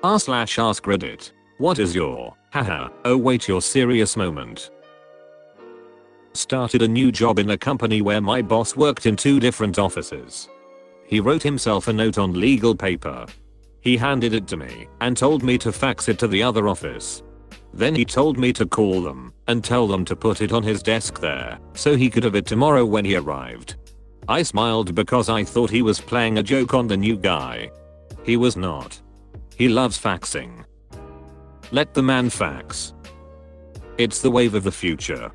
r/AskReddit. What is your haha oh wait you're serious moment? Started a new job in a company where my boss worked in 2 different offices. He wrote himself a note on legal paper. He handed it to me and told me to fax it to the other office. Then he told me to call them and tell them to put it on his desk there so he could have it tomorrow when he arrived. I smiled because I thought he was playing a joke on the new guy. He was not. He loves faxing. Let the man fax. It's the wave of the future.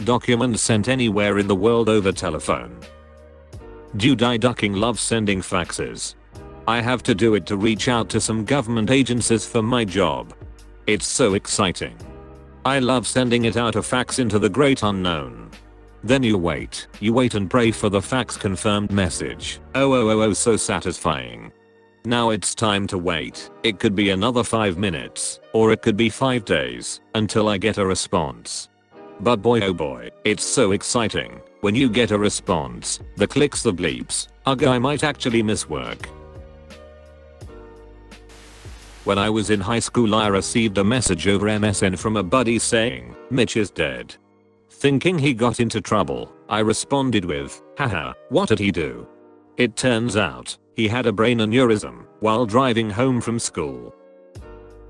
Documents sent anywhere in the world over telephone. Dude, I ducking love sending faxes. I have to do it to reach out to some government agencies for my job. It's so exciting. I love sending it out a fax into the great unknown. Then you wait and pray for the fax confirmed message. Oh, so satisfying. Now it's time to wait. It could be another 5 minutes, or it could be 5 days, until I get a response. But boy oh boy, it's so exciting when you get a response, the clicks, the bleeps. Ugh, I might actually miss work. When I was in high school I received a message over MSN from a buddy saying, Mitch is dead. Thinking he got into trouble, I responded with, haha, what did he do? It turns out, he had a brain aneurysm while driving home from school.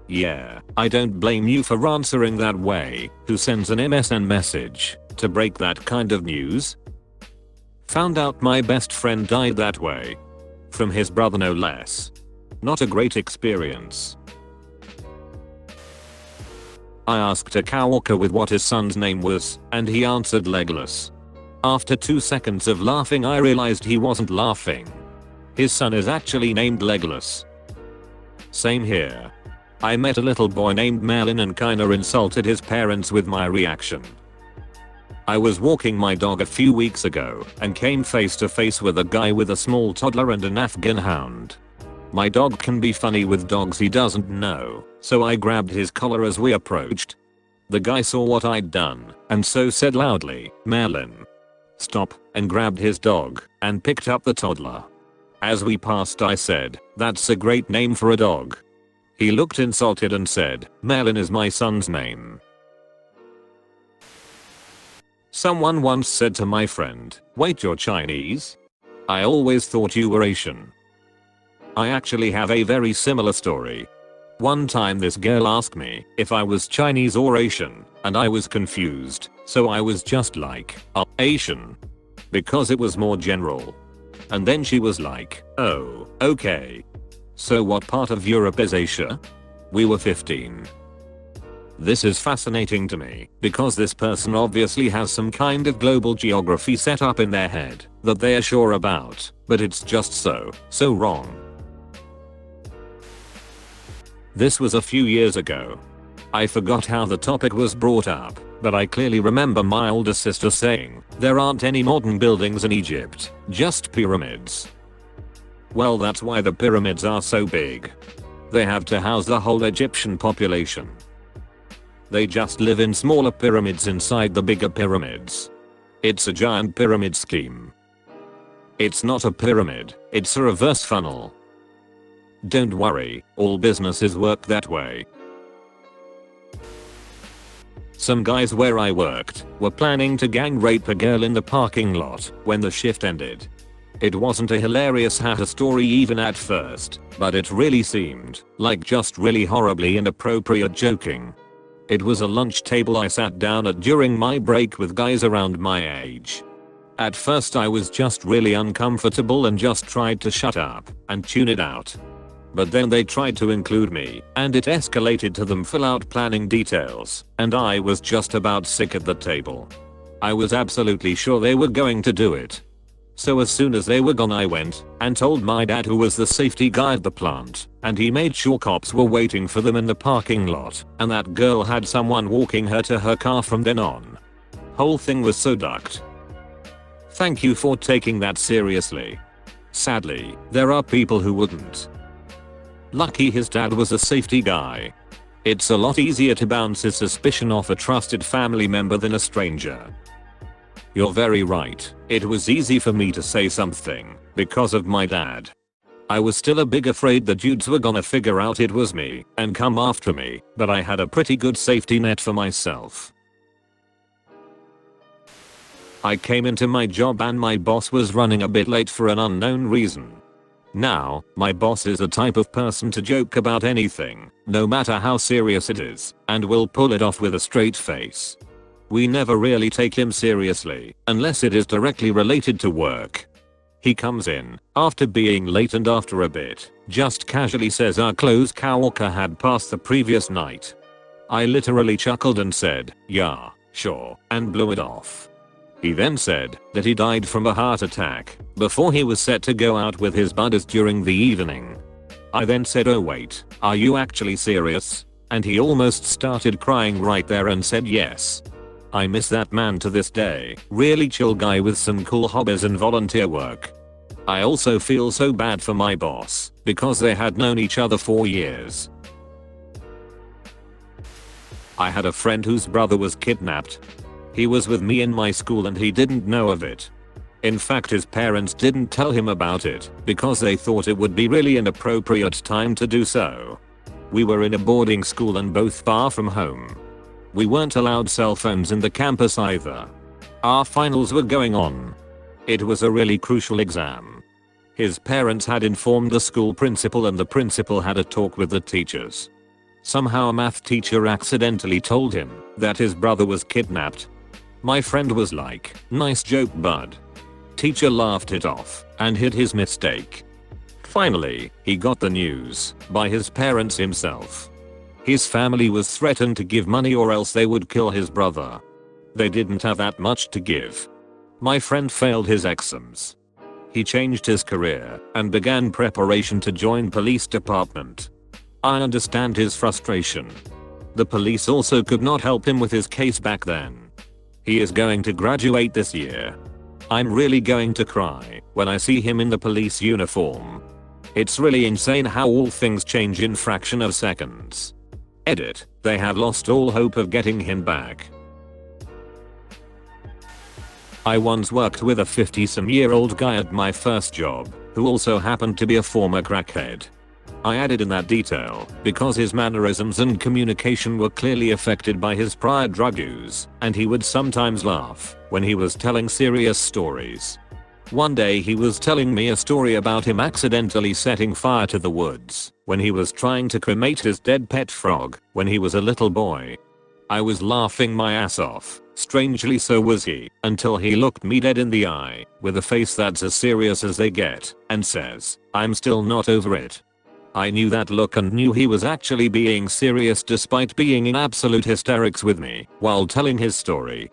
Yeah, I don't blame you for answering that way. Who sends an MSN message to break that kind of news? Found out my best friend died that way. From his brother no less. Not a great experience. I asked a coworker with what his son's name was, and he answered Legolas. After 2 seconds of laughing I realized he wasn't laughing. His son is actually named Legolas. Same here. I met a little boy named Merlin and kinda insulted his parents with my reaction. I was walking my dog a few weeks ago and came face to face with a guy with a small toddler and an Afghan hound. My dog can be funny with dogs he doesn't know, so I grabbed his collar as we approached. The guy saw what I'd done and so said loudly, Merlin, stop, and grabbed his dog and picked up the toddler. As we passed I said, that's a great name for a dog. He looked insulted and said, Merlin is my son's name. Someone once said to my friend, wait, you're Chinese? I always thought you were Asian. I actually have a very similar story. One time this girl asked me if I was Chinese or Asian, and I was confused, so I was just like, Asian. Because it was more general. And then she was like, oh, okay. So what part of Europe is Asia? We were 15. This is fascinating to me because this person obviously has some kind of global geography set up in their head that they are sure about, but it's just so wrong. This was a few years ago. I forgot how the topic was brought up, but I clearly remember my older sister saying, there aren't any modern buildings in Egypt, just pyramids. Well, that's why the pyramids are so big. They have to house the whole Egyptian population. They just live in smaller pyramids inside the bigger pyramids. It's a giant pyramid scheme. It's not a pyramid, it's a reverse funnel. Don't worry, all businesses work that way. Some guys where I worked were planning to gang rape a girl in the parking lot when the shift ended. It wasn't a hilarious haha story even at first, but it really seemed like just really horribly inappropriate joking. It was a lunch table I sat down at during my break with guys around my age. At first I was just really uncomfortable and just tried to shut up and tune it out. But then they tried to include me, and it escalated to them full out planning details, and I was just about sick at the table. I was absolutely sure they were going to do it. So as soon as they were gone I went and told my dad, who was the safety guy at the plant, and he made sure cops were waiting for them in the parking lot, and that girl had someone walking her to her car from then on. Whole thing was so ducked. Thank you for taking that seriously. Sadly, there are people who wouldn't. Lucky his dad was a safety guy. It's a lot easier to bounce his suspicion off a trusted family member than a stranger. You're very right, it was easy for me to say something because of my dad. I was still a bit afraid the dudes were gonna figure out it was me and come after me, but I had a pretty good safety net for myself. I came into my job and my boss was running a bit late for an unknown reason. Now, my boss is the type of person to joke about anything, no matter how serious it is, and will pull it off with a straight face. We never really take him seriously, unless it is directly related to work. He comes in, after being late and after a bit, just casually says our close coworker had passed the previous night. I literally chuckled and said, yeah, sure, and blew it off. He then said that he died from a heart attack before he was set to go out with his buddies during the evening. I then said, oh wait, are you actually serious? And he almost started crying right there and said yes. I miss that man to this day, really chill guy with some cool hobbies and volunteer work. I also feel so bad for my boss, because they had known each other for years. I had a friend whose brother was kidnapped. He was with me in my school and he didn't know of it. In fact, his parents didn't tell him about it because they thought it would be really inappropriate time to do so. We were in a boarding school and both far from home. We weren't allowed cell phones in the campus either. Our finals were going on. It was a really crucial exam. His parents had informed the school principal and the principal had a talk with the teachers. Somehow a math teacher accidentally told him that his brother was kidnapped. My friend was like, nice joke bud. Teacher laughed it off and hid his mistake. Finally, he got the news by his parents himself. His family was threatened to give money or else they would kill his brother. They didn't have that much to give. My friend failed his exams. He changed his career and began preparation to join police department. I understand his frustration. The police also could not help him with his case back then. He is going to graduate this year. I'm really going to cry when I see him in the police uniform. It's really insane how all things change in fraction of seconds. Edit, they have lost all hope of getting him back. I once worked with a 50-some-year-old guy at my first job, who also happened to be a former crackhead. I added in that detail because his mannerisms and communication were clearly affected by his prior drug use, and he would sometimes laugh when he was telling serious stories. One day he was telling me a story about him accidentally setting fire to the woods when he was trying to cremate his dead pet frog when he was a little boy. I was laughing my ass off, strangely so was he, until he looked me dead in the eye with a face that's as serious as they get and says, I'm still not over it. I knew that look and knew he was actually being serious despite being in absolute hysterics with me while telling his story.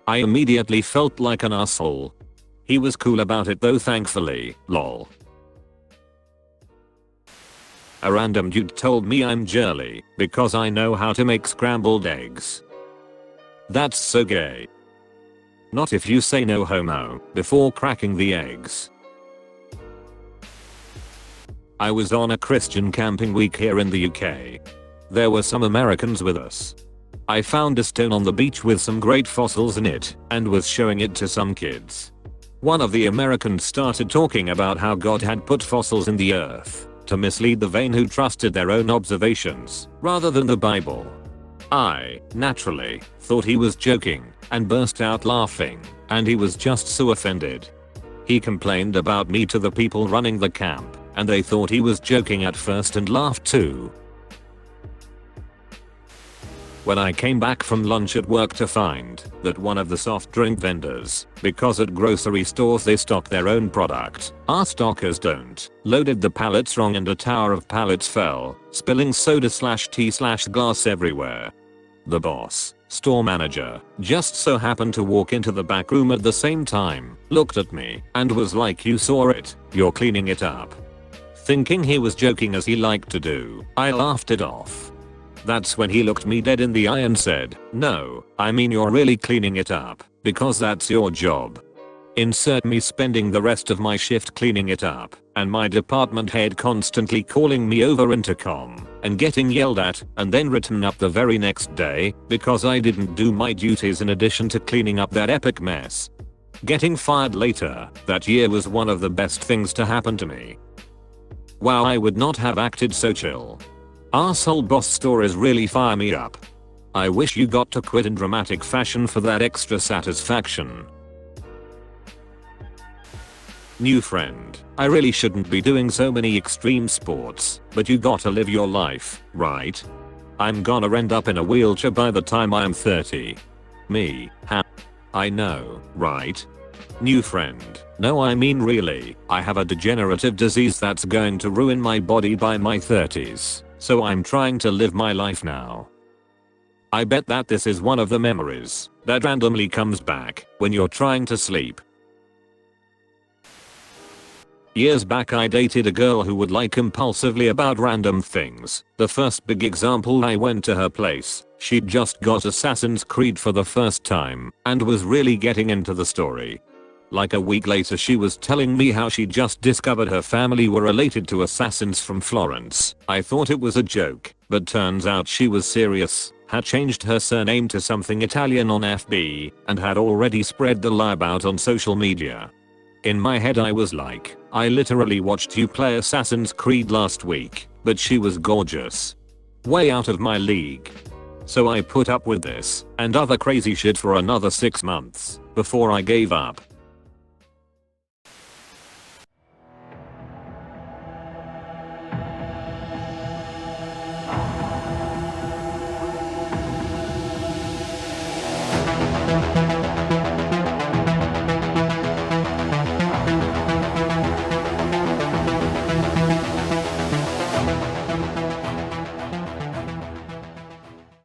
I immediately felt like an asshole. He was cool about it though, thankfully, lol. A random dude told me I'm girly because I know how to make scrambled eggs. That's so gay. Not if you say no homo before cracking the eggs. I was on a Christian camping week here in the UK. There were some Americans with us. I found a stone on the beach with some great fossils in it and was showing it to some kids. One of the Americans started talking about how God had put fossils in the earth to mislead the vain who trusted their own observations rather than the Bible. I, naturally, thought he was joking and burst out laughing, and he was just so offended. He complained about me to the people running the camp, and they thought he was joking at first and laughed too. When I came back from lunch at work to find that one of the soft drink vendors, because at grocery stores they stock their own product, our stockers don't, loaded the pallets wrong and a tower of pallets fell, spilling soda/tea/glass everywhere. The boss, store manager, just so happened to walk into the back room at the same time, looked at me, and was like, you saw it, you're cleaning it up. Thinking he was joking as he liked to do, I laughed it off. That's when he looked me dead in the eye and said, no, I mean you're really cleaning it up, because that's your job. Insert me spending the rest of my shift cleaning it up, and my department head constantly calling me over intercom, and getting yelled at, and then written up the very next day, because I didn't do my duties in addition to cleaning up that epic mess. Getting fired later that year was one of the best things to happen to me. Wow, I would not have acted so chill. Arsehole boss stories really fire me up. I wish you got to quit in dramatic fashion for that extra satisfaction. New friend, I really shouldn't be doing so many extreme sports, but you gotta live your life, right? I'm gonna end up in a wheelchair by the time I'm 30. Me, I know, right? New friend, no I mean really, I have a degenerative disease that's going to ruin my body by my 30s, so I'm trying to live my life now. I bet that this is one of the memories that randomly comes back when you're trying to sleep. Years back I dated a girl who would lie compulsively about random things. The first big example, I went to her place. She'd just got Assassin's Creed for the first time and was really getting into the story. Like a week later she was telling me how she just discovered her family were related to assassins from Florence. I thought it was a joke, but turns out she was serious, had changed her surname to something Italian on FB, and had already spread the lie about on social media. In my head I was like, I literally watched you play Assassin's Creed last week, but she was gorgeous. Way out of my league. So I put up with this and other crazy shit for another 6 months before I gave up.